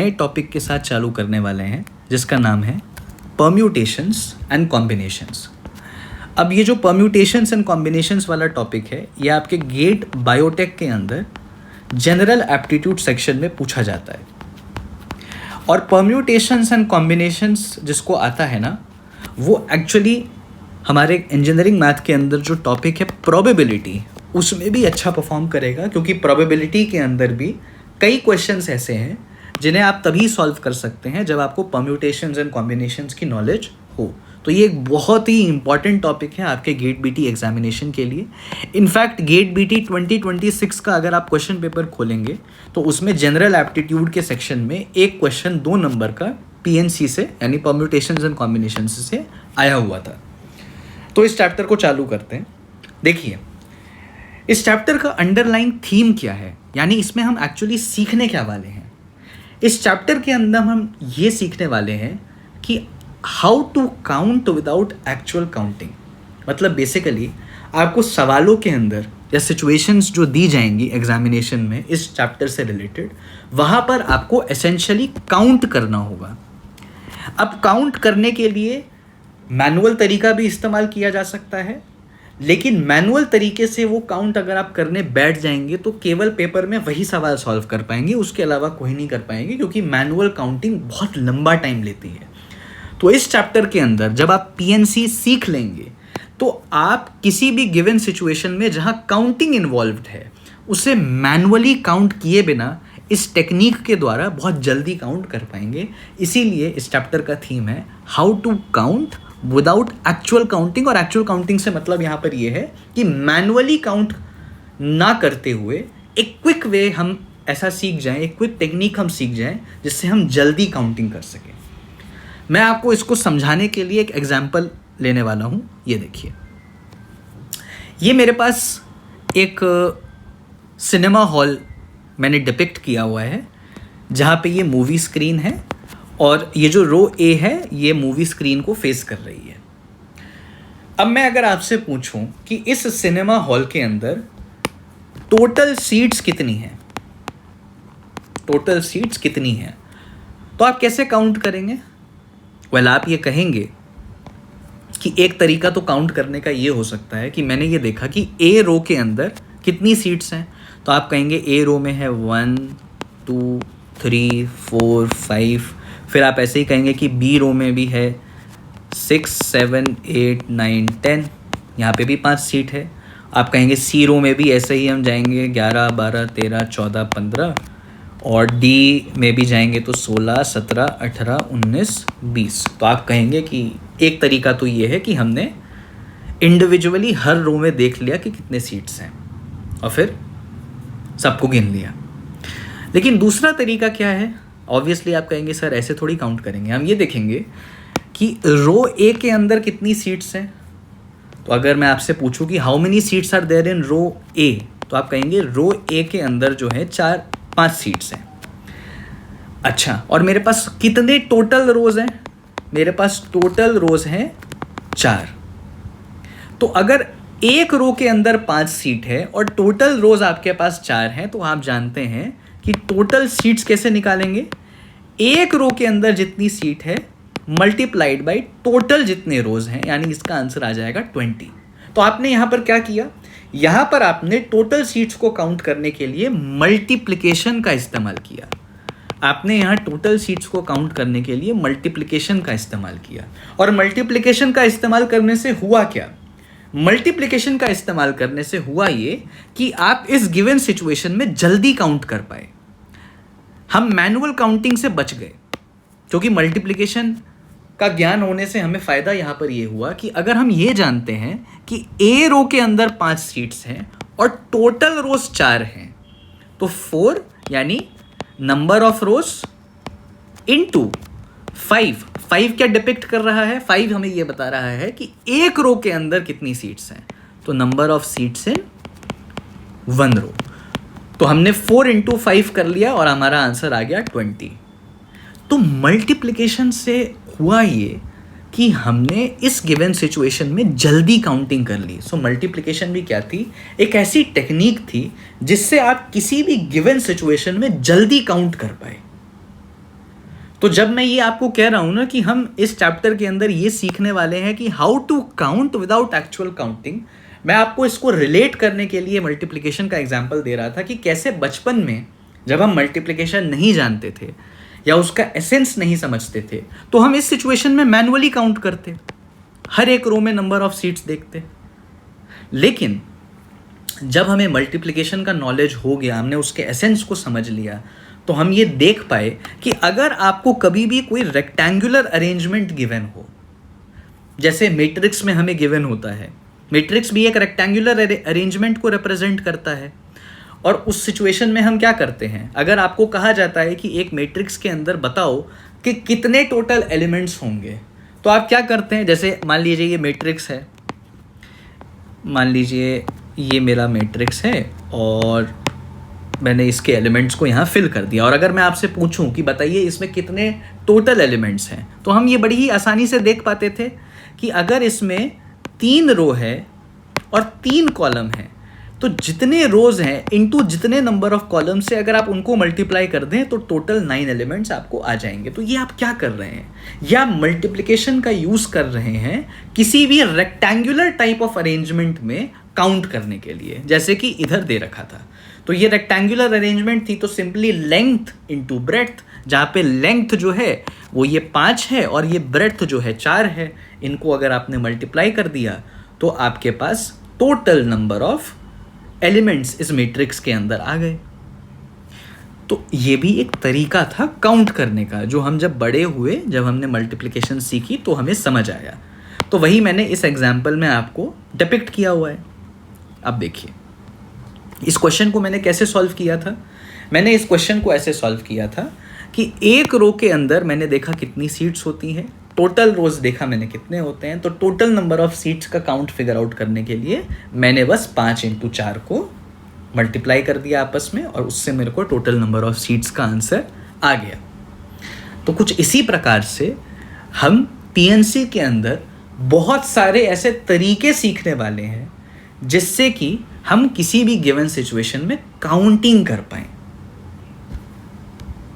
नए टॉपिक के साथ चालू करने वाले हैं जिसका नाम है परम्यूटेशंस एंड कॉम्बिनेशंस। अब ये जो परम्यूटेशंस एंड कॉम्बिनेशंस वाला टॉपिक है ये आपके गेट बायोटेक के अंदर जनरल एप्टीट्यूड सेक्शन में पूछा जाता है। और परम्यूटेशंस एंड कॉम्बिनेशंस जिसको आता है ना, वो एक्चुअली हमारे इंजीनियरिंग मैथ के अंदर जो टॉपिक है प्रोबेबिलिटी, उसमें भी अच्छा परफॉर्म करेगा, क्योंकि प्रोबेबिलिटी के अंदर भी कई क्वेश्चंस ऐसे हैं जिन्हें आप तभी सॉल्व कर सकते हैं जब आपको परम्यूटेशंस एंड कॉम्बिनेशंस की नॉलेज हो। तो ये एक बहुत ही इंपॉर्टेंट टॉपिक है आपके गेट बीटी एग्जामिनेशन के लिए। इनफैक्ट गेट बीटी 2026 का अगर आप क्वेश्चन पेपर खोलेंगे तो उसमें जनरल एप्टीट्यूड के सेक्शन में एक क्वेश्चन 2 नंबर का पीएनसी से यानी परम्यूटेशंस एंड कॉम्बिनेशंस से आया हुआ था। तो इस चैप्टर को चालू करते हैं। देखिए, इस चैप्टर का अंडरलाइन थीम क्या है, यानी इसमें हम एक्चुअली सीखने क्या वाले हैं। इस चैप्टर के अंदर हम ये सीखने वाले हैं कि how to count without actual counting. मतलब बेसिकली आपको सवालों के अंदर या सिचुएशंस जो दी जाएंगी एग्जामिनेशन में इस चैप्टर से रिलेटेड, वहाँ पर आपको एसेंशियली काउंट करना होगा। अब काउंट करने के लिए मैनुअल तरीका भी इस्तेमाल किया जा सकता है, लेकिन मैनुअल तरीके से वो काउंट अगर आप करने बैठ जाएंगे तो केवल पेपर में वही सवाल सॉल्व कर पाएंगे, उसके अलावा कोई नहीं कर पाएंगे, क्योंकि मैनुअल काउंटिंग बहुत लंबा टाइम लेती है। तो इस चैप्टर के अंदर जब आप पीएनसी सीख लेंगे तो आप किसी भी गिवन सिचुएशन में जहाँ काउंटिंग इन्वॉल्व्ड है उसे मैनुअली काउंट किए बिना इस टेक्निक के द्वारा बहुत जल्दी काउंट कर पाएंगे। इसीलिए इस चैप्टर का थीम है how to count without actual counting. और एक्चुअल काउंटिंग से मतलब यहाँ पर ये है कि मैनुअली काउंट ना करते हुए एक क्विक वे हम ऐसा सीख जाएं, एक क्विक टेक्निक हम सीख जाएं जिससे हम जल्दी काउंटिंग कर सकें। मैं आपको इसको समझाने के लिए एक एग्जाम्पल लेने वाला हूँ। ये देखिए, ये मेरे पास एक सिनेमा हॉल मैंने डिपिक्ट किया हुआ है जहाँ पे ये मूवी स्क्रीन है और ये जो रो ए है ये मूवी स्क्रीन को फेस कर रही है। अब मैं अगर आपसे पूछूं कि इस सिनेमा हॉल के अंदर टोटल सीट्स कितनी हैं, टोटल सीट्स कितनी हैं, तो आप कैसे काउंट करेंगे? वेल, आप ये कहेंगे कि एक तरीका तो काउंट करने का ये हो सकता है कि मैंने ये देखा कि ए रो के अंदर कितनी सीट्स हैं, तो आप कहेंगे ए रो में है 1 2 3 4 5। फिर आप ऐसे ही कहेंगे कि बी रो में भी है 6 7 8 9 10, यहाँ पे भी 5 सीट है। आप कहेंगे सी रो में भी ऐसे ही हम जाएंगे 11 12 13 14 15, और डी में भी जाएंगे तो 16 17 18 19 20। तो आप कहेंगे कि एक तरीका तो ये है कि हमने इंडिविजुअली हर रो में देख लिया कि कितने सीट्स हैं और फिर सबको गिन लिया। लेकिन दूसरा तरीका क्या है? ऑब्वियसली आप कहेंगे सर ऐसे थोड़ी काउंट करेंगे, हम ये देखेंगे कि रो ए के अंदर कितनी सीट्स हैं। तो अगर मैं आपसे पूछूं कि how many seats are there in row A, तो आप कहेंगे रो ए के अंदर जो है 5 सीट्स हैं। अच्छा, और मेरे पास कितने टोटल रोज हैं? मेरे पास टोटल रोज हैं 4। तो अगर एक रो के अंदर 5 सीट है और टोटल रोज आपके पास 4 हैं, तो आप जानते हैं कि टोटल सीट्स कैसे निकालेंगे? एक रो के अंदर जितनी सीट है मल्टीप्लाइड बाई टोटल जितने रोज हैं, यानी इसका आंसर आ जाएगा 20। तो आपने यहाँ पर क्या किया? यहाँ पर आपने टोटल सीट्स को काउंट करने के लिए मल्टीप्लिकेशन का इस्तेमाल किया। आपने यहाँ टोटल सीट्स को काउंट करने के लिए मल्टीप्लिकेशन का इस्तेमाल किया। और मल्टीप्लिकेशन का इस्तेमाल करने से हुआ क्या? मल्टीप्लिकेशन का इस्तेमाल करने से हुआ ये कि आप इस गिवन सिचुएशन में जल्दी काउंट कर पाए। हम मैनुअल काउंटिंग से बच गए, क्योंकि मल्टीप्लिकेशन का ज्ञान होने से हमें फ़ायदा यहाँ पर ये हुआ कि अगर हम ये जानते हैं कि ए रो के अंदर 5 सीट्स हैं और टोटल रोज 4 हैं, तो 4 यानी नंबर ऑफ रोज इनटू 5। 5 क्या डिपिक्ट कर रहा है? 5 हमें ये बता रहा है कि एक रो के अंदर कितनी सीट्स हैं, तो नंबर ऑफ सीट्स इन 1 रो। तो हमने 4 × 5 कर लिया और हमारा आंसर आ गया 20। तो मल्टीप्लिकेशन से हुआ ये कि हमने इस गिवन सिचुएशन में जल्दी काउंटिंग कर ली। सो मल्टीप्लिकेशन भी क्या थी? एक ऐसी टेक्निक थी जिससे आप किसी भी गिवन सिचुएशन में जल्दी काउंट कर पाए। तो जब मैं ये आपको कह रहा हूँ ना कि हम इस चैप्टर के अंदर ये सीखने वाले हैं कि how to count without actual counting, मैं आपको इसको रिलेट करने के लिए मल्टीप्लिकेशन का एग्जाम्पल दे रहा था कि कैसे बचपन में जब हम मल्टीप्लिकेशन नहीं जानते थे या उसका एसेंस नहीं समझते थे तो हम इस सिचुएशन में मैनुअली काउंट करते, हर एक रो में नंबर ऑफ सीट्स देखते। लेकिन जब हमें मल्टीप्लिकेशन का नॉलेज हो गया, हमने उसके एसेंस को समझ लिया, तो हम ये देख पाए कि अगर आपको कभी भी कोई रेक्टेंगुलर अरेंजमेंट गिवन हो, जैसे मैट्रिक्स में हमें गिवन होता है, मैट्रिक्स भी एक रेक्टेंगुलर अरेंजमेंट को रिप्रेजेंट करता है, और उस सिचुएशन में हम क्या करते हैं, अगर आपको कहा जाता है कि एक मैट्रिक्स के अंदर बताओ कि कितने टोटल एलिमेंट्स होंगे, तो आप क्या करते हैं, जैसे मान लीजिए ये मैट्रिक्स है, मान लीजिए ये मेरा मैट्रिक्स है और मैंने इसके एलिमेंट्स को यहाँ फिल कर दिया, और अगर मैं आपसे पूछूं कि बताइए इसमें कितने टोटल एलिमेंट्स हैं, तो हम ये बड़ी ही आसानी से देख पाते थे कि अगर इसमें 3 रो है और 3 कॉलम है, तो जितने रोज हैं इनटू जितने नंबर ऑफ कॉलम से अगर आप उनको मल्टीप्लाई कर दें तो टोटल 9 एलिमेंट्स आपको आ जाएंगे। तो ये आप क्या कर रहे हैं, या मल्टीप्लिकेशन का यूज कर रहे हैं किसी भी रेक्टेंगुलर टाइप ऑफ अरेंजमेंट में काउंट करने के लिए, जैसे कि इधर दे रखा था। तो ये रेक्टेंगुलर अरेंजमेंट थी, तो सिंपली लेंथ इनटू ब्रेड्थ, जहाँ पे लेंथ जो है वो ये 5 है और ये ब्रेड्थ जो है 4 है, इनको अगर आपने मल्टीप्लाई कर दिया तो आपके पास टोटल नंबर ऑफ एलिमेंट्स इस मैट्रिक्स के अंदर आ गए। तो ये भी एक तरीका था काउंट करने का, जो हम जब बड़े हुए, जब हमने मल्टीप्लिकेशन सीखी तो हमें समझ आया। तो वही मैंने इस एग्जाम्पल में आपको डिपिक्ट किया हुआ है। अब देखिए इस क्वेश्चन को मैंने कैसे सॉल्व किया था। मैंने इस क्वेश्चन को ऐसे सॉल्व किया था कि एक रो के अंदर मैंने देखा कितनी सीट्स होती हैं, टोटल रोज देखा मैंने कितने होते हैं, तो टोटल नंबर ऑफ सीट्स का काउंट फिगर आउट करने के लिए मैंने बस 5 × 4 को मल्टीप्लाई कर दिया आपस में, और उससे मेरे को टोटल नंबर ऑफ सीट्स का आंसर आ गया। तो कुछ इसी प्रकार से हम पीएनसी के अंदर बहुत सारे ऐसे तरीके सीखने वाले हैं जिससे कि हम किसी भी गिवन सिचुएशन में काउंटिंग कर पाएं।